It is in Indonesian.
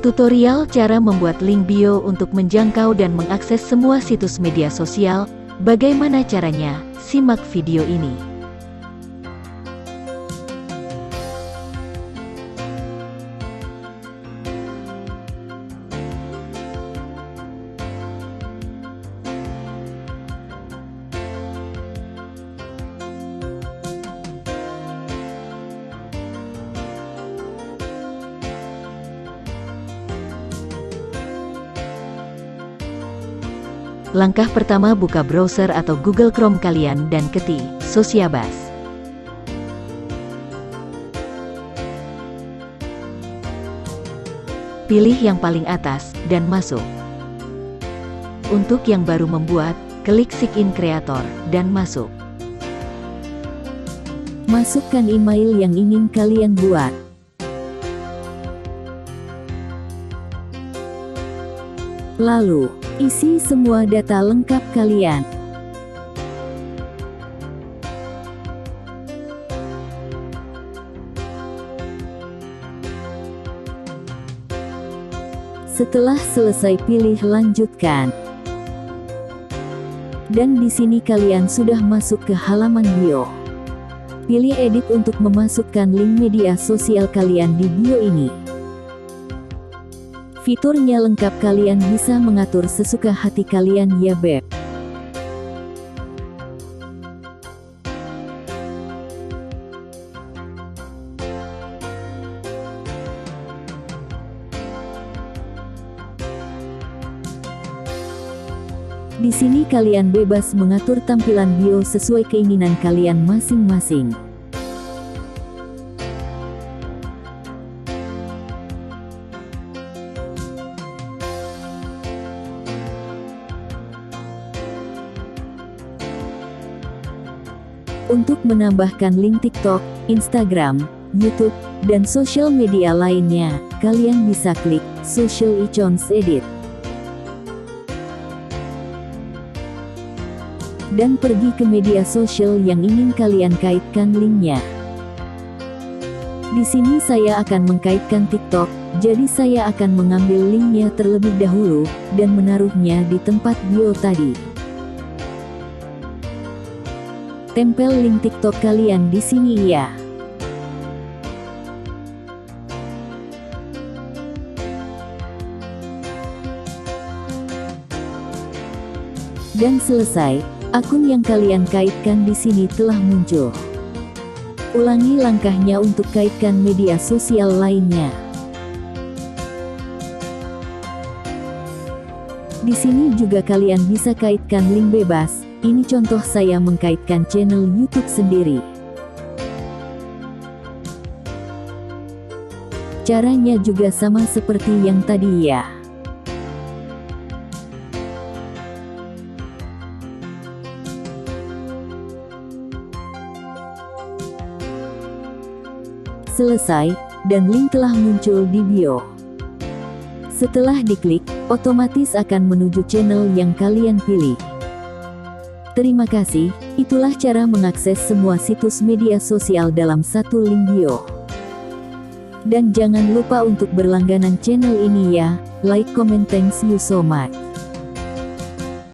Tutorial cara membuat link bio untuk menjangkau dan mengakses semua situs media sosial. Bagaimana caranya? Simak video ini. Langkah pertama, buka browser atau Google Chrome kalian dan ketik Sociabas. Pilih yang paling atas dan masuk. Untuk yang baru membuat, klik Sign Creator dan masuk. Masukkan email yang ingin kalian buat. Lalu, isi semua data lengkap kalian. Setelah selesai, pilih lanjutkan. Dan di sini kalian sudah masuk ke halaman bio. Pilih edit untuk memasukkan link media sosial kalian di bio ini. Fiturnya lengkap, kalian bisa mengatur sesuka hati kalian ya beb. Di sini kalian bebas mengatur tampilan bio sesuai keinginan kalian masing-masing. Untuk menambahkan link TikTok, Instagram, YouTube, dan sosial media lainnya, kalian bisa klik Social Icons Edit. Dan pergi ke media sosial yang ingin kalian kaitkan linknya. Di sini saya akan mengkaitkan TikTok, jadi saya akan mengambil linknya terlebih dahulu, dan menaruhnya di tempat bio tadi. Tempel link TikTok kalian di sini ya. Dan selesai, akun yang kalian kaitkan di sini telah muncul. Ulangi langkahnya untuk kaitkan media sosial lainnya. Di sini juga kalian bisa kaitkan link bebas. Ini contoh saya mengkaitkan channel YouTube sendiri. Caranya juga sama seperti yang tadi ya. Selesai, dan link telah muncul di bio. Setelah diklik, otomatis akan menuju channel yang kalian pilih. Terima kasih, itulah cara mengakses semua situs media sosial dalam satu link bio. Dan jangan lupa untuk berlangganan channel ini ya, like, comment, thanks you so much.